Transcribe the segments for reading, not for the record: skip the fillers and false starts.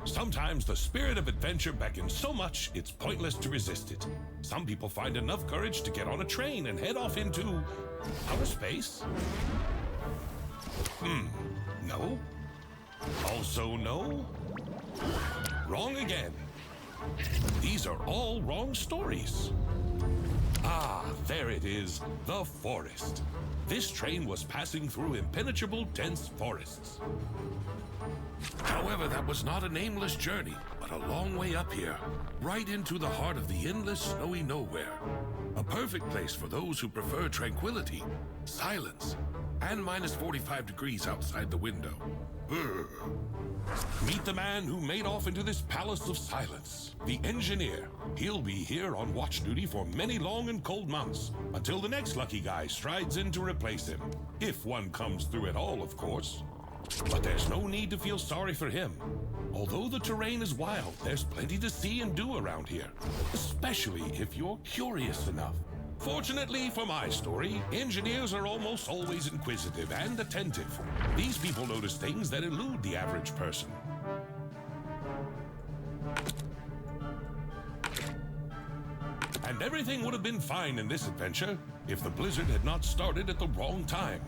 Sometimes the spirit of adventure beckons so much it's pointless to resist it. Some people find enough courage to get on a train and head off into outer space. No. Also no. Wrong again. These are all wrong stories. Ah, there it is, the forest. This train was passing through impenetrable, dense forests. However, that was not a nameless journey, but a long way up here, right into the heart of the endless snowy nowhere. A perfect place for those who prefer tranquility, silence, and minus 45 degrees outside the window. Meet the man who made off into this palace of silence, the engineer. He'll be here on watch duty for many long and cold months, until the next lucky guy strides in to replace him. If one comes through at all, of course. But there's no need to feel sorry for him. Although the terrain is wild, there's plenty to see and do around here, especially if you're curious enough. Fortunately for my story, engineers are almost always inquisitive and attentive. These people notice things that elude the average person. And everything would have been fine in this adventure if the blizzard had not started at the wrong time.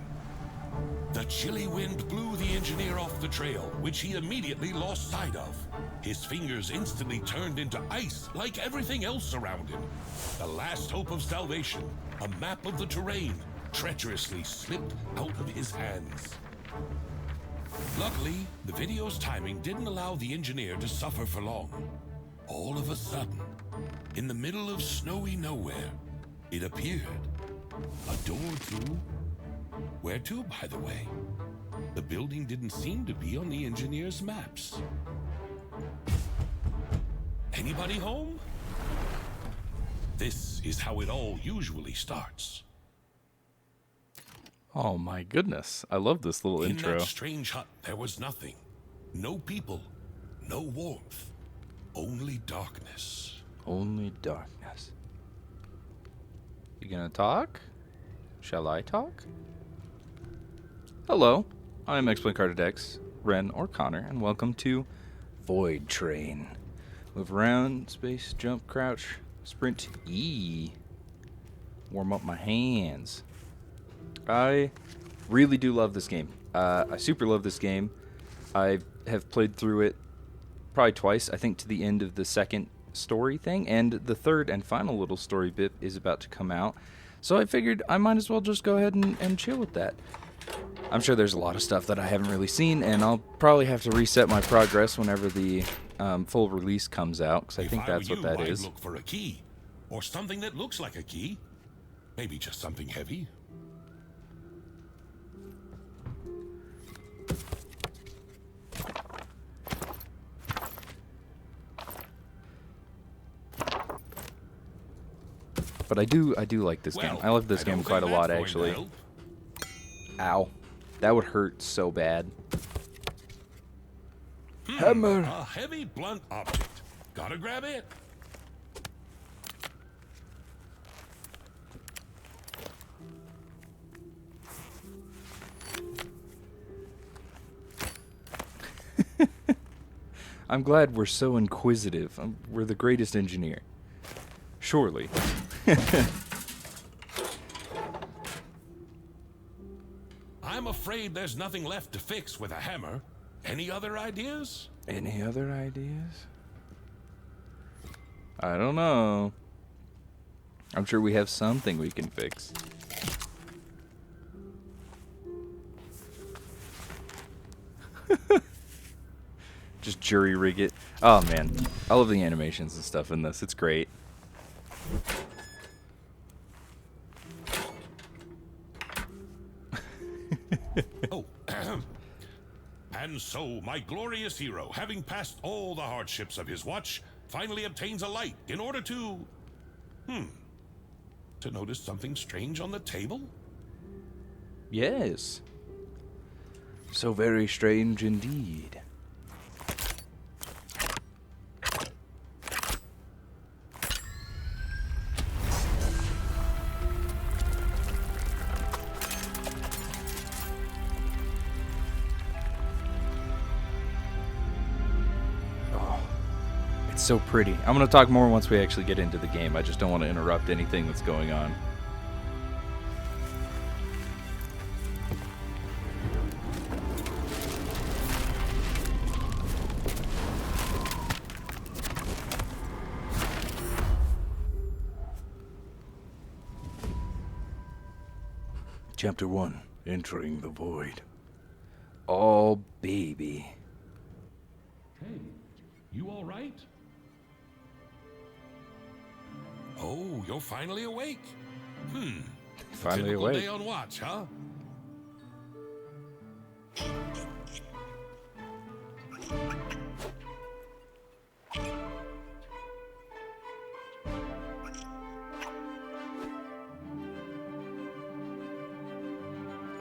The chilly wind blew the engineer off the trail, which he immediately lost sight of. His fingers instantly turned into ice like everything else around him. The last hope of salvation, a map of the terrain, treacherously slipped out of his hands. Luckily, the video's timing didn't allow the engineer to suffer for long. All of a sudden, in the middle of snowy nowhere, it appeared. A door to... Where to, by the way? The building didn't seem to be on the engineer's maps. Anybody home? This is how it all usually starts. Oh my goodness. I love this little intro. In that strange hut, there was nothing. No people. No warmth. Only darkness. Only darkness. You gonna talk? Shall I talk? Hello, I'm Explain Carter Dex, Ren, or Connor, and welcome to Void Train. Move around, space, jump, crouch, sprint, E. Warm up my hands. I really do love this game. I super love this game. I have played through it probably twice, I think to the end of the second story thing, and the third and final little story bit is about to come out. So I figured I might as well just go ahead and chill with that. I'm sure there's a lot of stuff that I haven't really seen, and I'll probably have to reset my progress whenever the full release comes out, because I think that's what that is. I'd look for a key, or something that looks like a key. Maybe just something heavy. But I do like this game. I love this game quite a lot, actually. Ow. That would hurt so bad. Hammer! A heavy, blunt object. Gotta grab it. I'm glad we're so inquisitive. We're the greatest engineer. Surely. I'm afraid there's nothing left to fix with a hammer. Any other ideas? Any other ideas? I don't know. I'm sure we have something we can fix. Just jury rig it. Oh man, I love the animations and stuff in this. It's great. Oh, and so my glorious hero, having passed all the hardships of his watch, finally obtains a light in order to notice something strange on the table? Yes. So very strange indeed. so pretty. I'm going to talk more once we actually get into the game. I just don't want to interrupt anything that's going on. Chapter 1, Entering the Void. Oh, baby. Hey, you all right? Oh, you're finally awake. Finally Typical awake. day on watch, huh?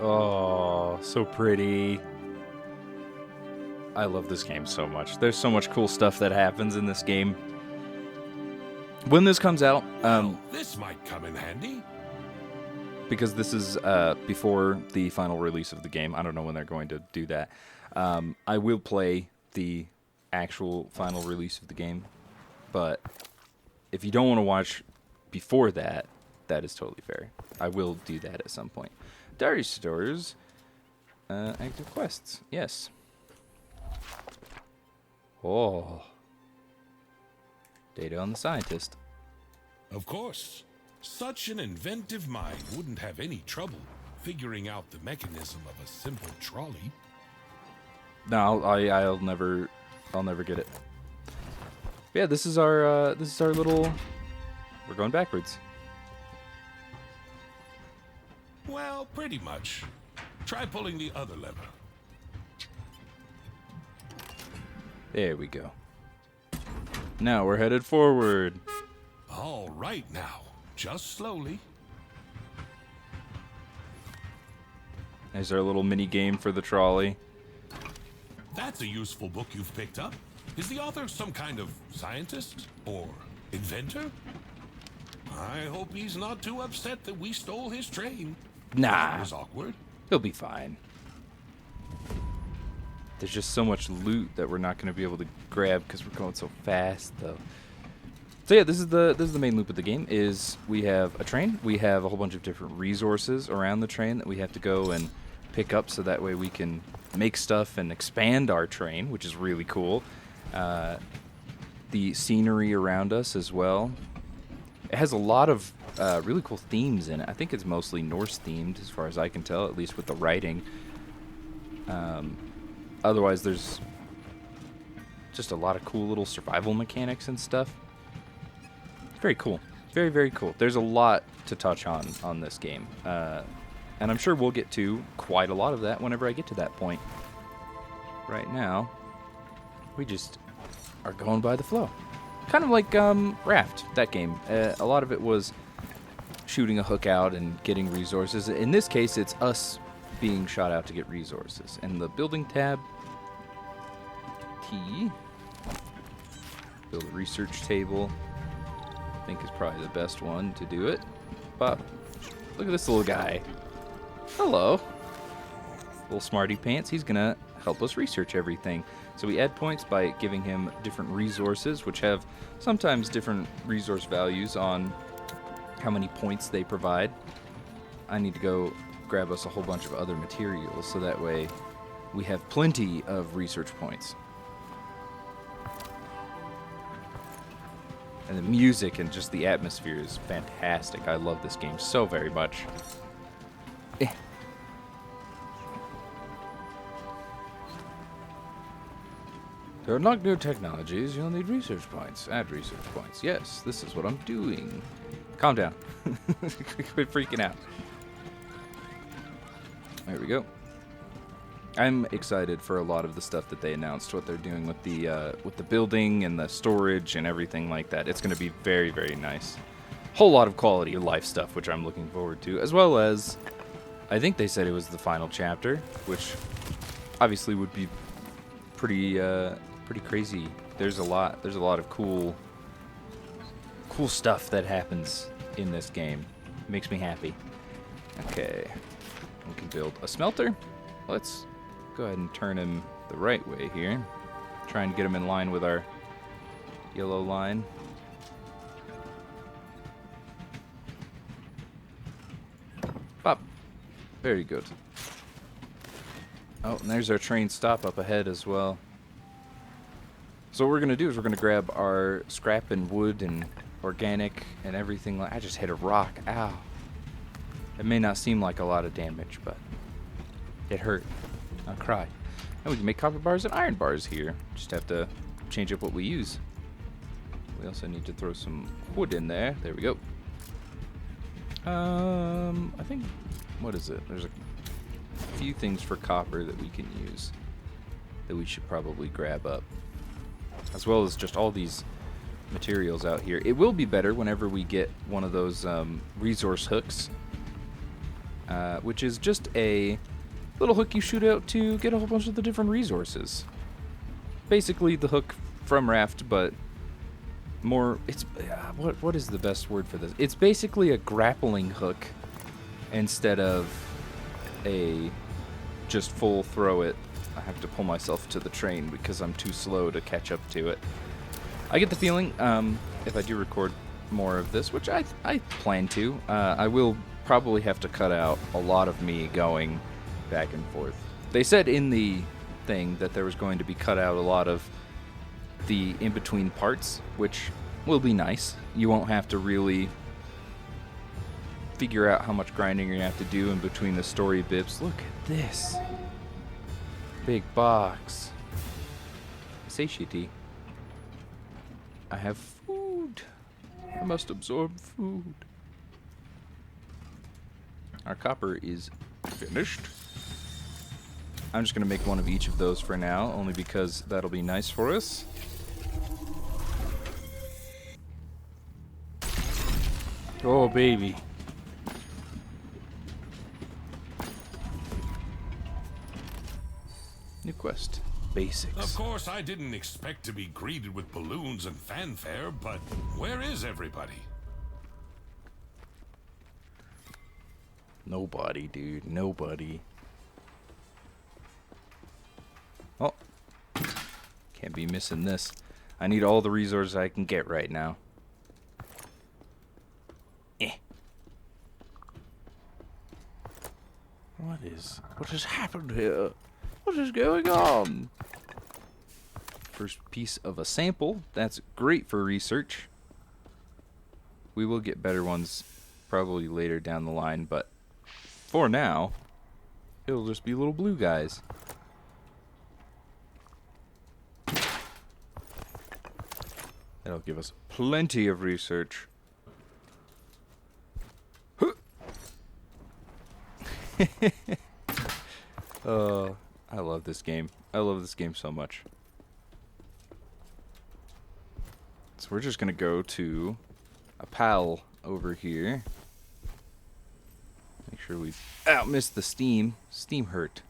Oh, so pretty. I love this game so much. There's so much cool stuff that happens in this game. When this comes out, Well, this might come in handy. because this is before the final release of the game, I don't know when they're going to do that. I will play the actual final release of the game, but if you don't want to watch before that, that is totally fair. I will do that at some point. Diary stores, active quests, yes. Oh, data on the scientist. Of course. Such an inventive mind wouldn't have any trouble figuring out the mechanism of a simple trolley. No, I'll never get it. Yeah, this is our little. We're going backwards. Well, pretty much. Try pulling the other lever. There we go. Now we're headed forward. All right now. Just slowly. There's our little mini game for the trolley. That's a useful book you've picked up. Is the author some kind of scientist or inventor? I hope he's not too upset that we stole his train. Nah. That was awkward. He'll be fine. There's just so much loot that we're not going to be able to grab because we're going so fast, though. So yeah, this is the main loop of the game. Is we have a train, we have a whole bunch of different resources around the train that we have to go and pick up, so that way we can make stuff and expand our train, which is really cool. The scenery around us as well. It has a lot of really cool themes in it. I think it's mostly Norse themed, as far as I can tell, at least with the writing. Otherwise, there's just a lot of cool little survival mechanics and stuff. Very cool. Very, very cool. There's a lot to touch on this game. And I'm sure we'll get to quite a lot of that whenever I get to that point. Right now, we just are going by the flow. Kind of like Raft, that game. A lot of it was shooting a hook out and getting resources. In this case, it's us being shot out to get resources. And the building tab, T, build a research table, I think is probably the best one to do it. But look at this little guy. Hello. Little smarty pants. He's gonna help us research everything. So we add points by giving him different resources, which have sometimes different resource values on how many points they provide. I need to go grab us a whole bunch of other materials, so that way we have plenty of research points. And the music and just the atmosphere is fantastic. I love this game so very much. To unlock new technologies, you'll need research points. Add research points. Yes, this is what I'm doing. Calm down. Quit freaking out. There we go. I'm excited for a lot of the stuff that they announced, what they're doing with the building and the storage and everything like that. It's going to be very, very nice. Whole lot of quality of life stuff, which I'm looking forward to, as well as I think they said it was the final chapter, which obviously would be pretty crazy. There's a lot of cool stuff that happens in this game. Makes me happy. Okay, we can build a smelter. Let's go ahead and turn him the right way here. Trying to get him in line with our yellow line. Pop. Very good. Oh, and there's our train stop up ahead as well. So what we're going to do is we're going to grab our scrap and wood and organic and everything. I just hit a rock. Ow. It may not seem like a lot of damage, but it hurt. I'll cry. And we can make copper bars and iron bars here. Just have to change up what we use. We also need to throw some wood in there. There we go. I think, what is it? There's a few things for copper that we can use that we should probably grab up, as well as just all these materials out here. It will be better whenever we get one of those resource hooks, which is just a little hook you shoot out to get a whole bunch of the different resources. Basically the hook from Raft, but more, it's, what is the best word for this? It's basically a grappling hook instead of a just full throw it. I have to pull myself to the train because I'm too slow to catch up to it. I get the feeling, if I do record more of this, which I plan to, I will probably have to cut out a lot of me going back and forth. They said in the thing that there was going to be cut out a lot of the in-between parts, which will be nice. You won't have to really figure out how much grinding you're going to have to do in between the story bits. Look at this. Big box. Satiety. I have food. I must absorb food. Our copper is finished. I'm just going to make one of each of those for now, only because that'll be nice for us. Oh, baby. New quest. Basics. Of course, I didn't expect to be greeted with balloons and fanfare, but where is everybody? Nobody, dude. Nobody. Oh. Can't be missing this. I need all the resources I can get right now. What has happened here? What is going on? First piece of a sample. That's great for research. We will get better ones probably later down the line, but for now, it'll just be little blue guys. That'll give us plenty of research. Oh, I love this game. I love this game so much. So we're just gonna go to a pal over here. Make sure we missed the steam. Steam hurt.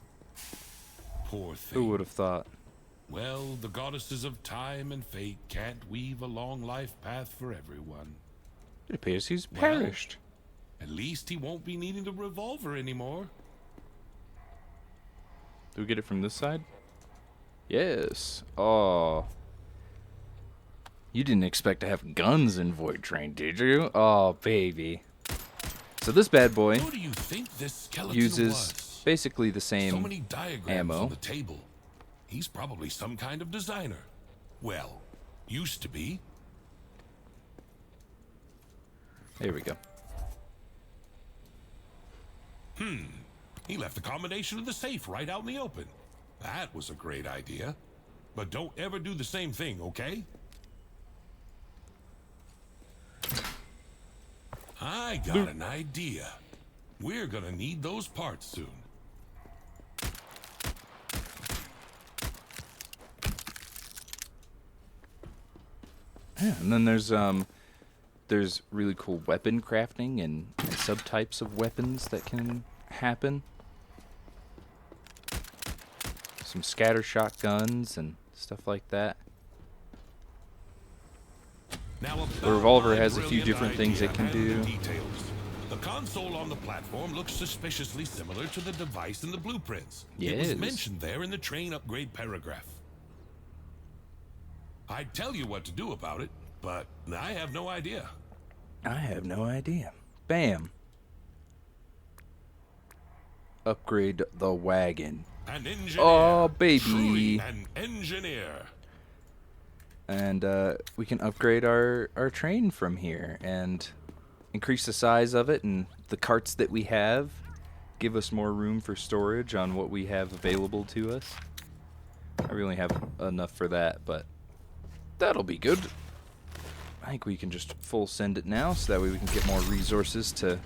Poor thing. Who would have thought? Well, the goddesses of time and fate can't weave a long life path for everyone. It appears he's perished. At least he won't be needing the revolver anymore. Do we get it from this side? Yes. Oh. You didn't expect to have guns in Void Train, did you? Oh, baby. So this bad boy Who do you think this skeleton uses was? basically the same So many diagrams ammo. on the table. He's probably some kind of designer. Well, used to be. There we go. He left the combination of the safe right out in the open. That was a great idea. But don't ever do the same thing, okay? I got an idea. We're gonna need those parts soon. Yeah, and then there's really cool weapon crafting and subtypes of weapons that can happen. Some scatter shotguns and stuff like that. Now, The revolver has a few different things it can do. Details. The console on the platform looks suspiciously similar to the device in the blueprints. It was Yes. mentioned there in the train upgrade paragraph. I'd tell you what to do about it, but I have no idea. I have no idea. Bam. Upgrade the wagon. An engineer. Oh, baby. Truly an engineer. And we can upgrade our train from here and increase the size of it, and the carts that we have give us more room for storage on what we have available to us. I really have enough for that, but that'll be good. I think we can just full send it now, so that way we can get more resources to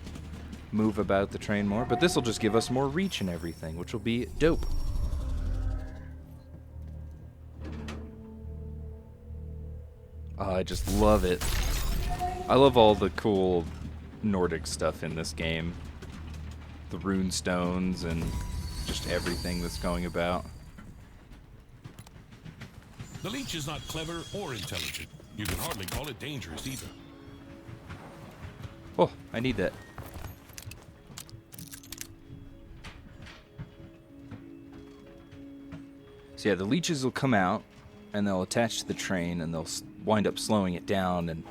move about the train more. But this will just give us more reach and everything, which will be dope. Oh, I just love it. I love all the cool Nordic stuff in this game. The rune stones and just everything that's going about. The leech is not clever or intelligent. You can hardly call it dangerous either. Oh, I need that. So yeah, the leeches will come out, and they'll attach to the train, and they'll wind up slowing it down and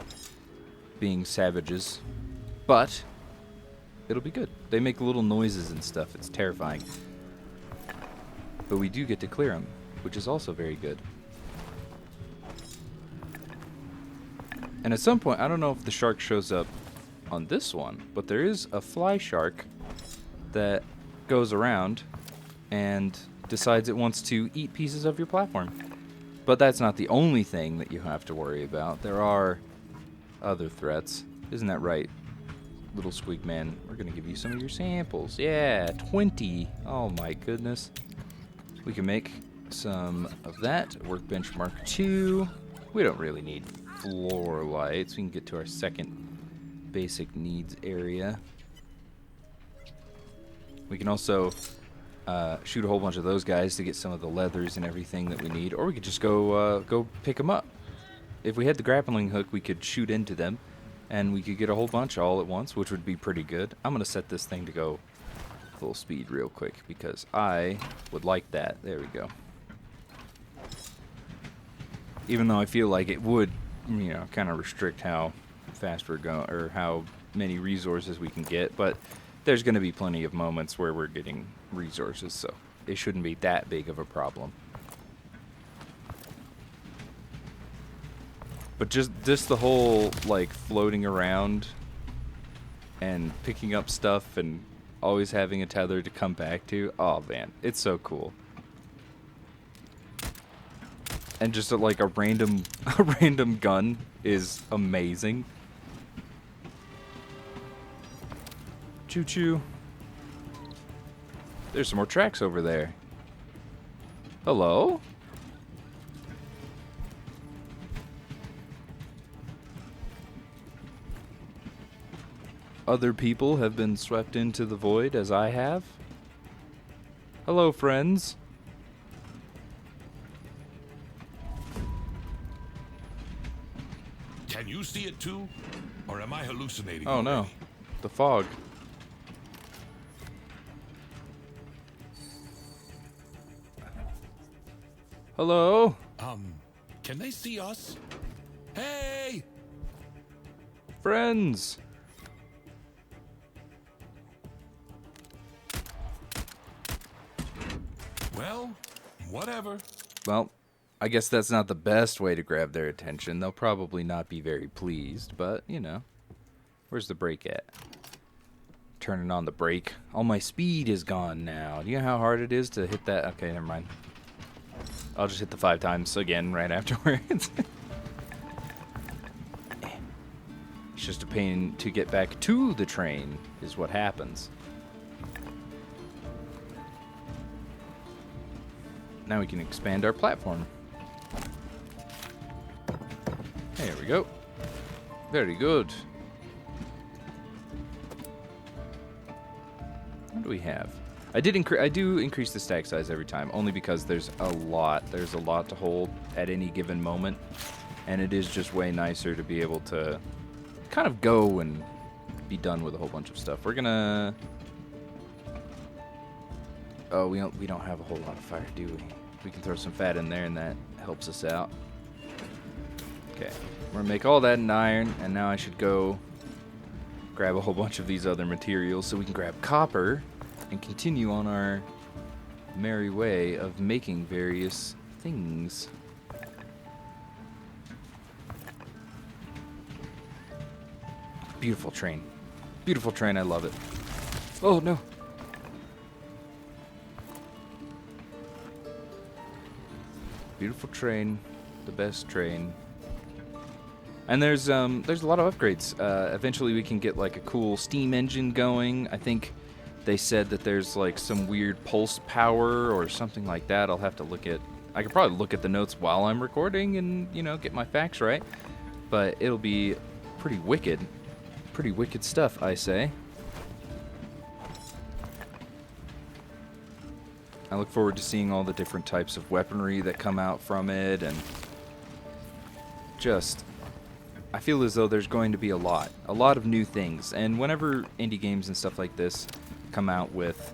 being savages. But it'll be good. They make little noises and stuff. It's terrifying. But we do get to clear them, which is also very good. And at some point, I don't know if the shark shows up on this one, but there is a fly shark that goes around and decides it wants to eat pieces of your platform. But that's not the only thing that you have to worry about. There are other threats. Isn't that right, little squeak man? We're going to give you some of your samples. Yeah, 20. Oh my goodness. We can make some of that. Workbench Mark II. We don't really need floor lights. We can get to our second basic needs area. We can also shoot a whole bunch of those guys to get some of the leathers and everything that we need, or we could just go pick them up. If we had the grappling hook, we could shoot into them, and we could get a whole bunch all at once, which would be pretty good. I'm gonna set this thing to go full speed real quick because I would like that. There we go. Even though I feel like it would, you know, kind of restrict how fast we're going or how many resources we can get, but there's going to be plenty of moments where we're getting resources, so it shouldn't be that big of a problem. But just the whole like floating around and picking up stuff and always having a tether to come back to, oh man, it's so cool. And just like a random gun is amazing. Choo choo. There's some more tracks over there. Hello? Other people have been swept into the void as I have. Hello, friends. Can you see it too? Or am I hallucinating? Oh no. already? The fog. Hello? Can they see us? Hey! Friends. Well, whatever. Well, I guess that's not the best way to grab their attention. They'll probably not be very pleased, but, you know. Where's the brake at? Turning on the brake. All my speed is gone now. Do you know how hard it is to hit that? Okay, never mind. I'll just hit the 5 times again right afterwards. It's just a pain to get back to the train is what happens. Now we can expand our platform. There we go. Very good. What do we have? I do increase the stack size every time, only because there's a lot to hold at any given moment, and it is just way nicer to be able to kind of go and be done with a whole bunch of stuff. We're gonna. Oh, we don't have a whole lot of fire, do we? We can throw some fat in there, and that helps us out. Okay, we're gonna make all that in iron, and now I should go grab a whole bunch of these other materials so we can grab copper and continue on our merry way of making various things. Beautiful train. Beautiful train, I love it. Oh no. Beautiful train, the best train. And there's a lot of upgrades. Eventually we can get like a cool steam engine going. I think they said that there's like some weird pulse power or something like that. I'll have to look at. I could probably look at the notes while I'm recording and, you know, get my facts right. But it'll be pretty wicked. Pretty wicked stuff, I say. I look forward to seeing all the different types of weaponry that come out from it, and just, I feel as though there's going to be a lot of new things. And whenever indie games and stuff like this come out with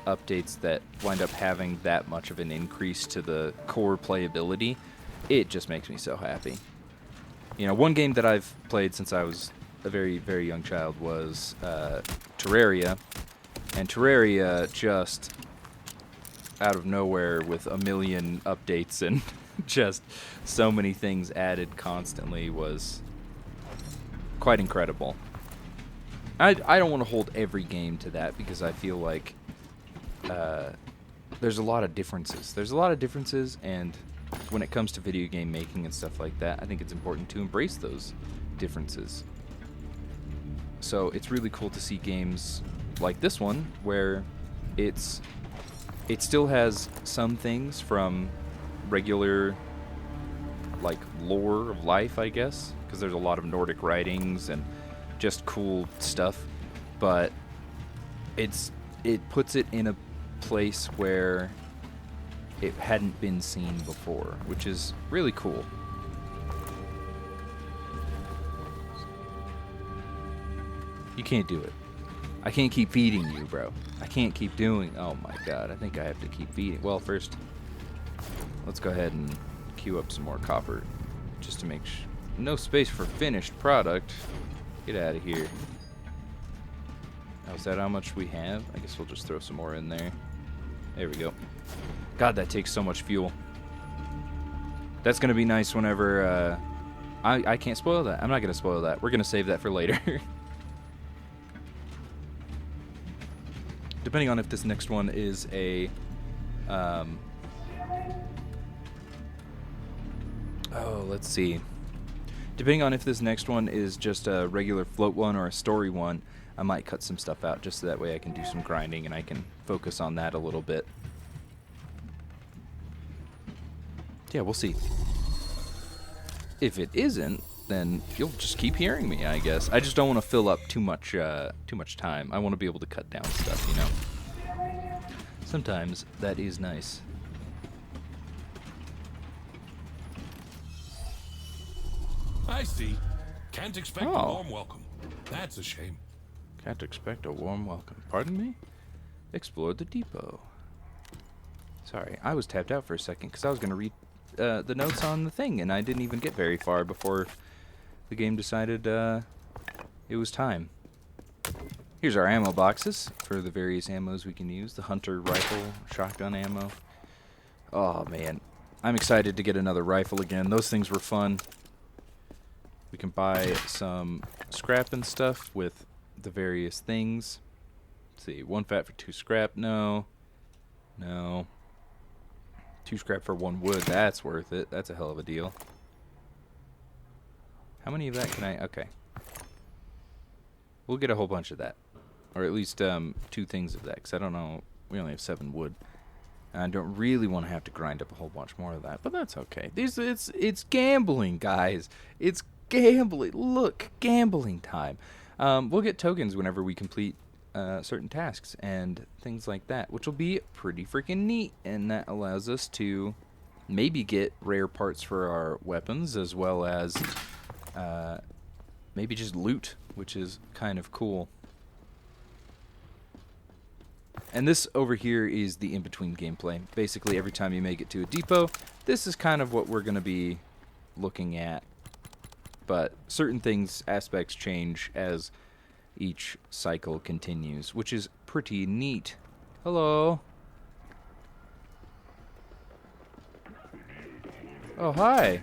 updates that wind up having that much of an increase to the core playability, it just makes me so happy. You know, one game that I've played since I was a very, very young child was Terraria, and Terraria just out of nowhere with a million updates and just so many things added constantly was quite incredible. I don't want to hold every game to that because I feel like there's a lot of differences. There's a lot of differences, and when it comes to video game making and stuff like that, I think it's important to embrace those differences. So it's really cool to see games like this one where it still has some things from regular, like, lore of life, I guess, because there's a lot of Nordic writings and just cool stuff, but it puts it in a place where it hadn't been seen before, which is really cool. You can't do it. I can't keep feeding you, bro. I can't keep doing... Oh my god, I think I have to keep feeding. Well, first, let's go ahead and queue up some more copper. Just to make no space for finished product. Get out of here. Oh, is that how much we have? I guess we'll just throw some more in there. There we go. God, that takes so much fuel. That's going to be nice whenever... I can't spoil that. I'm not going to spoil that. We're going to save that for later. Depending on if this next one is a, let's see. Depending on if this next one is just a regular float one or a story one, I might cut some stuff out just so that way I can do some grinding and I can focus on that a little bit. Yeah, we'll see. If it isn't, then you'll just keep hearing me, I guess. I just don't want to fill up too much time. I want to be able to cut down stuff, you know. Sometimes that is nice. I see. Can't expect a warm welcome. That's a shame. Can't expect a warm welcome. Pardon me? Explore the depot. Sorry, I was tapped out for a second because I was going to read the notes on the thing, and I didn't even get very far before the game decided it was time. Here's our ammo boxes for the various ammos we can use. The hunter rifle, shotgun ammo. Oh, man. I'm excited to get another rifle again. Those things were fun. We can buy some scrap and stuff with the various things. Let's see, 1 fat for 2 scrap. No. 2 scrap for 1 wood. That's worth it. That's a hell of a deal. How many of that can I... Okay. We'll get a whole bunch of that. Or at least 2 things of that, because I don't know... We only have 7 wood. And I don't really want to have to grind up a whole bunch more of that, but that's okay. It's gambling, guys. It's gambling. Look, gambling time. We'll get tokens whenever we complete certain tasks and things like that, which will be pretty freaking neat, and that allows us to maybe get rare parts for our weapons, as well as maybe just loot, which is kind of cool. And this over here is the in-between gameplay. Basically, every time you make it to a depot, this is kind of what we're going to be looking at but certain things, aspects change as each cycle continues, which is pretty neat. Hello. Oh, hi.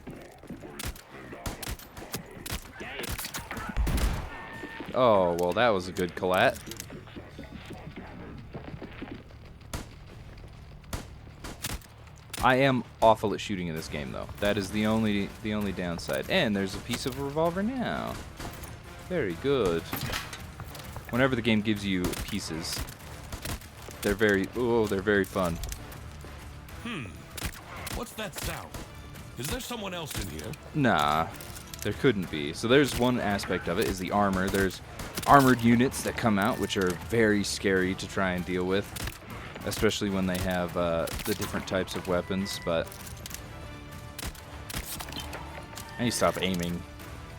Oh, well, that was a good collat. I am awful at shooting in this game, though. That is the only downside. And there's a piece of a revolver now. Very good. Whenever the game gives you pieces, they're very fun. What's that sound? Is there someone else in here? Nah, there couldn't be. So there's one aspect of it, is the armor. There's armored units that come out, which are very scary to try and deal with, especially when they have the different types of weapons, but I need to stop aiming.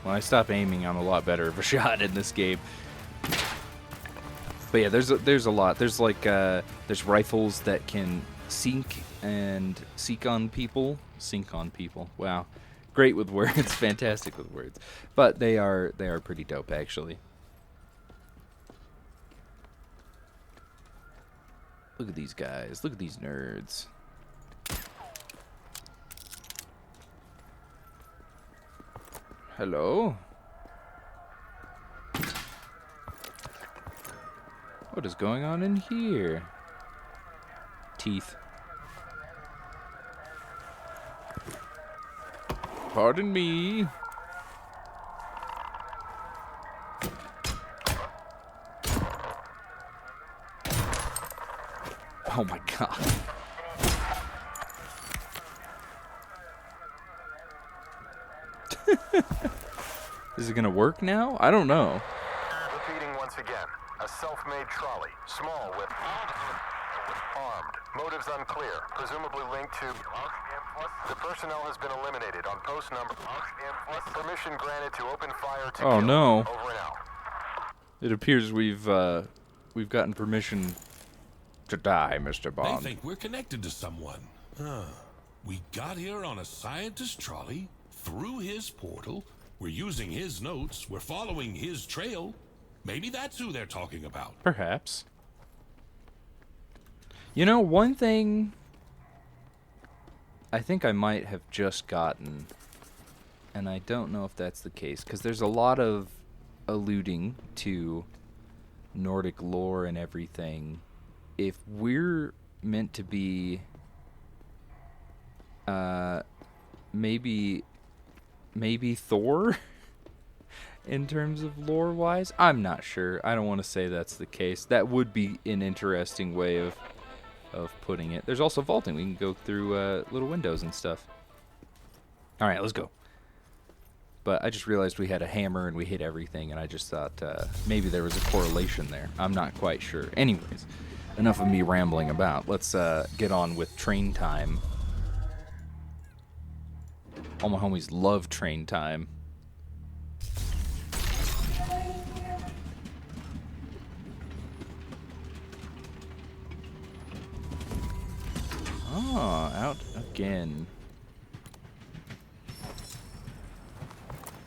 When I stop aiming, I'm a lot better of a shot in this game. But yeah, there's a lot. There's like there's rifles that can sink on people. Wow, great with words, fantastic with words. But they are pretty dope, actually. Look at these guys. Look at these nerds. Hello? What is going on in here? Teeth. Pardon me. Oh my god. Is it gonna work now? I don't know. Repeating once again. A self-made trolley. Small with armed. Motives unclear. Presumably linked to... The personnel has been eliminated on post number... Permission granted to open fire to Oh kill. no. Over and out. It appears we've gotten permission to die, Mr. They Bond. think we're connected to someone. We got here on a scientist trolley, through his portal. We're using his notes. We're following his trail. Maybe that's who they're talking about. Perhaps. You know, one thing I think I might have just gotten, and I don't know if that's the case, because there's a lot of alluding to Nordic lore and everything. If we're meant to be maybe Thor in terms of lore wise, I'm not sure. I don't want to say that's the case. That would be an interesting way of putting it. There's also vaulting. We can go through little windows and stuff. All right, let's go. But I just realized we had a hammer and we hit everything, and I just thought maybe there was a correlation there. I'm not quite sure. Anyways, enough of me rambling about. Let's get on with train time. All my homies love train time. Oh, out again.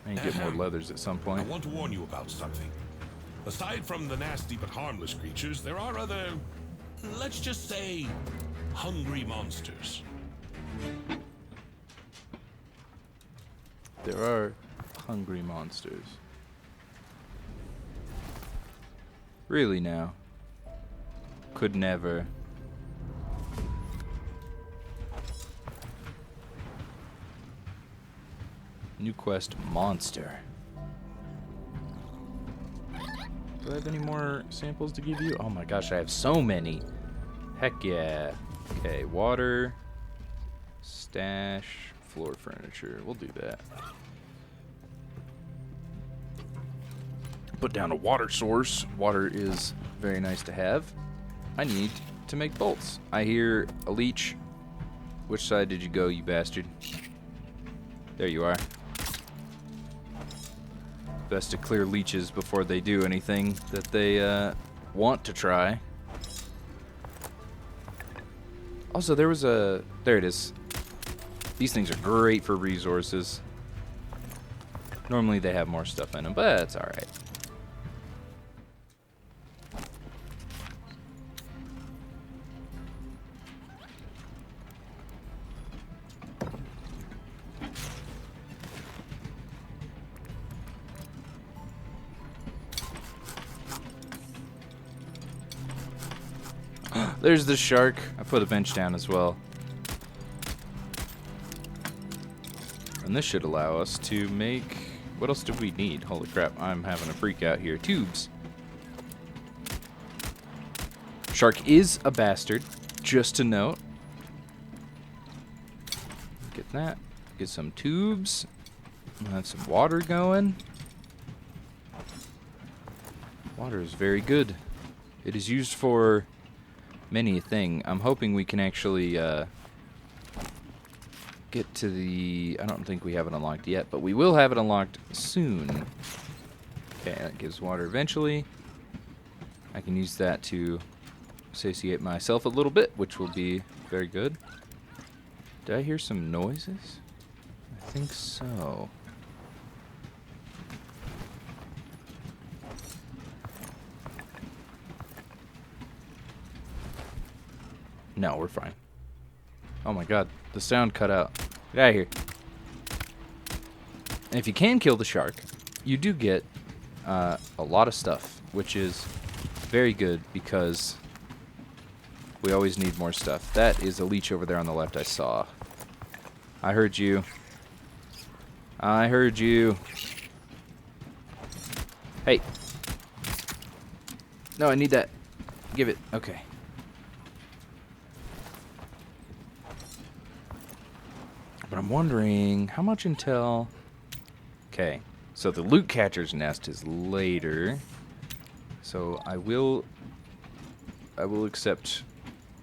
I need to get more leathers at some I point. want to warn you about something. Aside from the nasty but harmless creatures, there are other, let's just say, hungry monsters. There are hungry monsters. Really now? Could never. New quest, monster. Do I have any more samples to give you? Oh my gosh, I have so many. Heck yeah. Okay, water, stash, floor furniture. We'll do that. Put down a water source. Water is very nice to have. I need to make bolts. I hear a leech. Which side did you go, you bastard? There you are. Best to clear leeches before they do anything that they want to try. Also, there was a... There it is. These things are great for resources. Normally they have more stuff in them, but that's alright. There's the shark. I put a bench down as well. And this should allow us to make... What else do we need? Holy crap, I'm having a freak out here. Tubes. Shark is a bastard, just to note. Get that. Get some tubes. Have some water going. Water is very good. It is used for many a thing. I'm hoping we can actually get to the... I don't think we have it unlocked yet, but we will have it unlocked soon. Okay, that gives water eventually. I can use that to satiate myself a little bit, which will be very good. Did I hear some noises? I think so. No, we're fine. Oh my god, the sound cut out. Get out of here. And if you can kill the shark, you do get a lot of stuff, which is very good because we always need more stuff. That is a leech over there on the left I saw. I heard you. I heard you. Hey. No, I need that. Give it. Okay. But I'm wondering how much intel... Okay, so the loot catcher's nest is later. So I will accept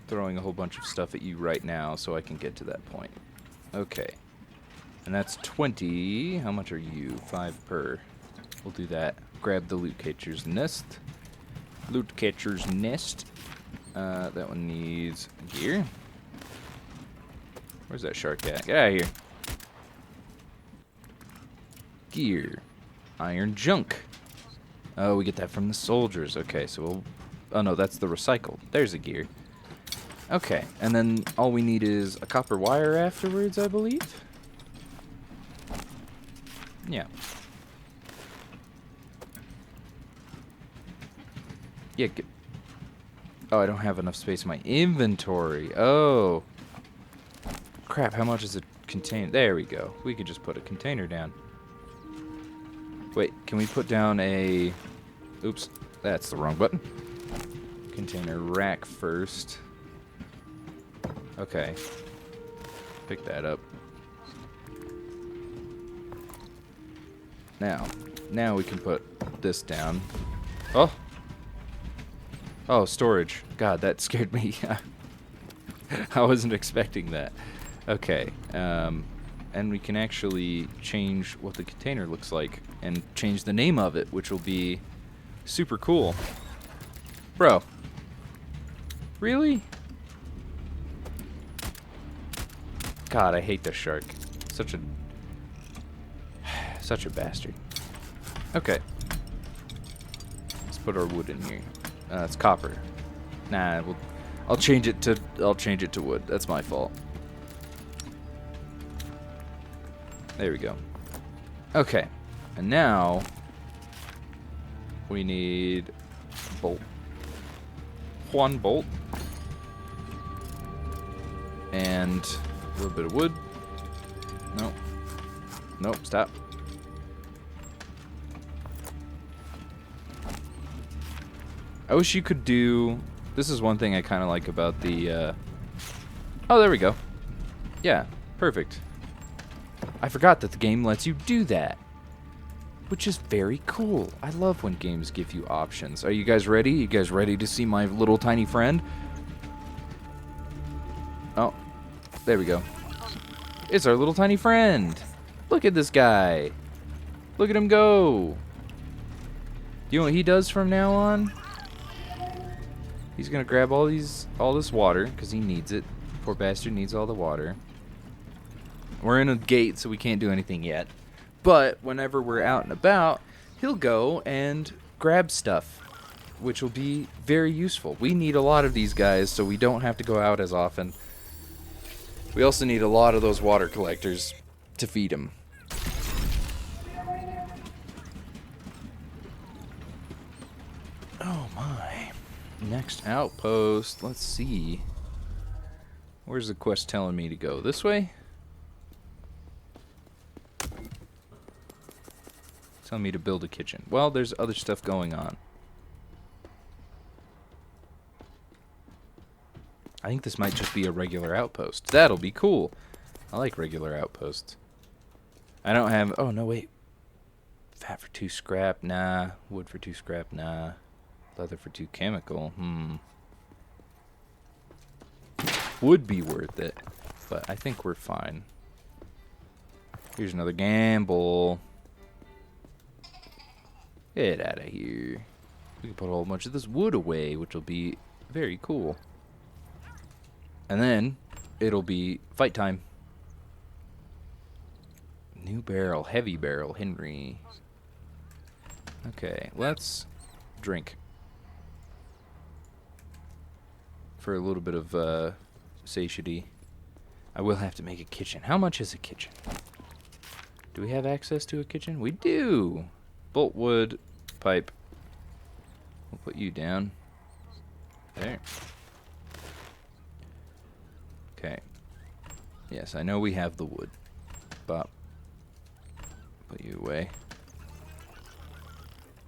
throwing a whole bunch of stuff at you right now so I can get to that point. Okay. And that's 20. How much are you? 5 per. We'll do that. Grab the loot catcher's nest. Loot catcher's nest. That one needs gear. Where's that shark at? Get out of here. Gear. Iron junk. Oh, we get that from the soldiers. Okay, so we'll... Oh, no, that's the recycled. There's a gear. Okay, and then all we need is a copper wire afterwards, I believe? Yeah. Yeah, get... Oh, I don't have enough space in my inventory. Oh. Crap, how much is it contain? There we go. We could just put a container down. Wait, can we put down a... Oops, that's the wrong button. Container rack first. Okay. Pick that up. Now we can put this down. Oh! Oh, storage. God, that scared me. I wasn't expecting that. Okay, and we can actually change what the container looks like and change the name of it, which will be super cool. Bro. Really? God, I hate this shark. Such a bastard. Okay. Let's put our wood in here. It's copper. Nah, I'll change it to wood. That's my fault. There we go. Okay. And now we need bolt. One bolt. And a little bit of wood. Nope. Nope, stop. I wish you could do... This is one thing I kind of like about the... Oh, there we go. Yeah, perfect. I forgot that the game lets you do that. Which is very cool. I love when games give you options. Are you guys ready? You guys ready to see my little tiny friend? Oh, there we go. It's our little tiny friend. Look at this guy. Look at him go. You know what he does from now on? He's gonna grab all this water because he needs it. Poor bastard needs all the water. We're in a gate, so we can't do anything yet. But whenever we're out and about, he'll go and grab stuff, which will be very useful. We need a lot of these guys so we don't have to go out as often. We also need a lot of those water collectors to feed him. Oh my. Next outpost. Let's see. Where's the quest telling me to go? This way? Telling me to build a kitchen. Well, there's other stuff going on. I think this might just be a regular outpost. That'll be cool. I like regular outposts. I don't have... Oh, no, wait. Fat for 2 scrap? Nah. Wood for 2 scrap? Nah. Leather for 2 chemical? Would be worth it. But I think we're fine. Here's another gamble. Get out of here. We can put a whole bunch of this wood away, which will be very cool. And then it'll be fight time. New barrel, heavy barrel, Henry. Okay, let's drink. For a little bit of satiety. I will have to make a kitchen. How much is a kitchen? Do we have access to a kitchen? We do! Bolt wood, pipe. We'll put you down. There. Okay. Yes, I know we have the wood. Bop. Put you away.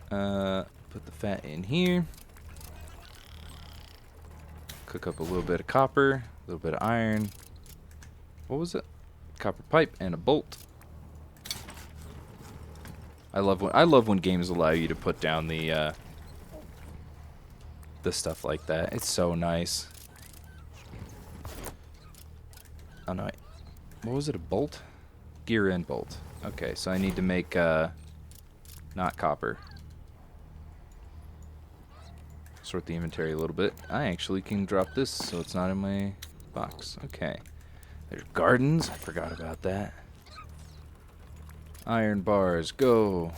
Put the fat in here. Cook up a little bit of copper, a little bit of iron. What was it? Copper pipe and a bolt. I love when games allow you to put down the stuff like that. It's so nice. Oh no, what was it, a bolt? Gear and bolt. Okay, so I need to make, not copper. Sort the inventory a little bit. I actually can drop this so it's not in my box. Okay. There's gardens, I forgot about that. Iron bars, go.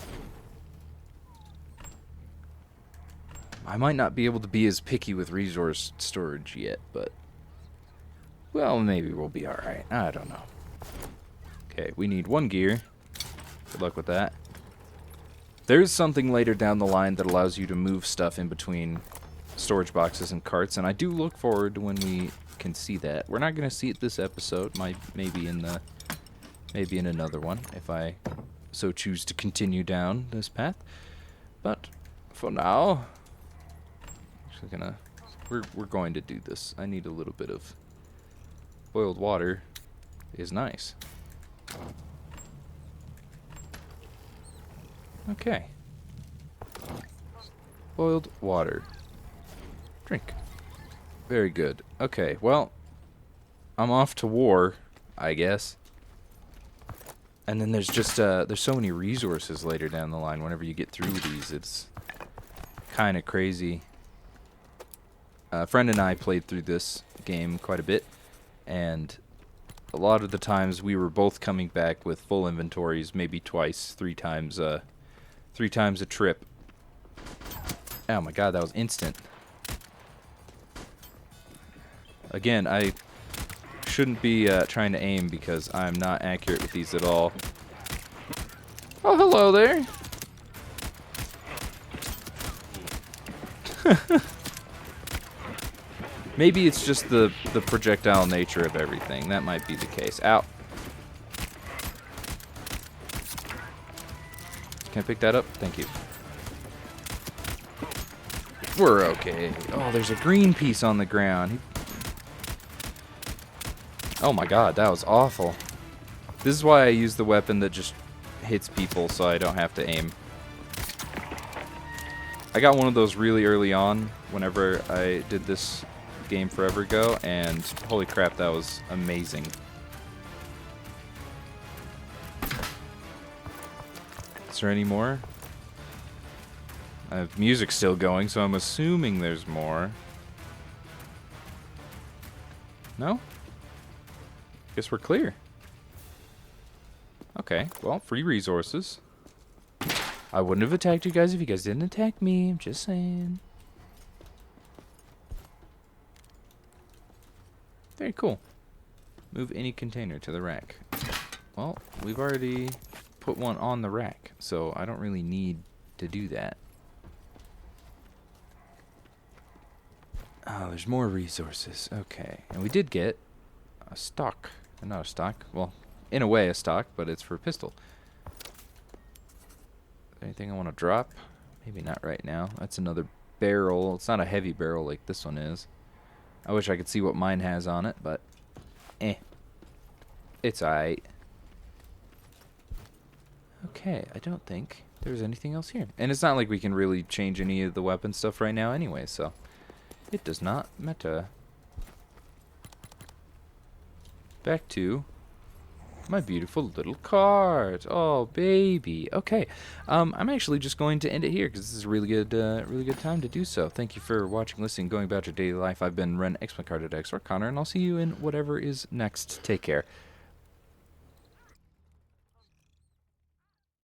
I might not be able to be as picky with resource storage yet, but... Well, maybe we'll be alright. I don't know. Okay, we need 1 gear. Good luck with that. There's something later down the line that allows you to move stuff in between storage boxes and carts, and I do look forward to when we can see that. We're not going to see it this episode. Maybe in another one, if I so choose to continue down this path. But for now, we're going to do this. I need a little bit of boiled water. Is nice. Okay. Boiled water. Drink. Very good. Okay, well, I'm off to war, I guess. And then there's just, there's so many resources later down the line. Whenever you get through these, it's kind of crazy. A friend and I played through this game quite a bit, and a lot of the times we were both coming back with full inventories, maybe twice, 3 times a trip. Oh my god, that was instant. Again, I shouldn't be trying to aim because I'm not accurate with these at all. Oh, hello there. Maybe it's just the projectile nature of everything. That might be the case. Ow. Can I pick that up? Thank you. We're okay. Oh, there's a green piece on the ground. Oh my god, that was awful. This is why I use the weapon that just hits people so I don't have to aim. I got one of those really early on whenever I did this game forever ago, and holy crap, that was amazing. Is there any more? Music's still going, so I'm assuming there's more. No? Guess we're clear. Okay, well, free resources. I wouldn't have attacked you guys if you guys didn't attack me. I'm just saying. Very cool. Move any container to the rack. Well, we've already put one on the rack, so I don't really need to do that. Oh, there's more resources. Okay, and we did get a stock. Not a stock. Well, in a way a stock, but it's for a pistol. Anything I want to drop? Maybe not right now. That's another barrel. It's not a heavy barrel like this one is. I wish I could see what mine has on it, but it's alright. Okay, I don't think there's anything else here. And it's not like we can really change any of the weapon stuff right now anyway, so it does not matter. Back to my beautiful little cart. Oh, baby. Okay, I'm actually just going to end it here because this is a really good time to do so. Thank you for watching, listening, going about your daily life. I've been Ren, X, or Connor, and I'll see you in whatever is next. Take care.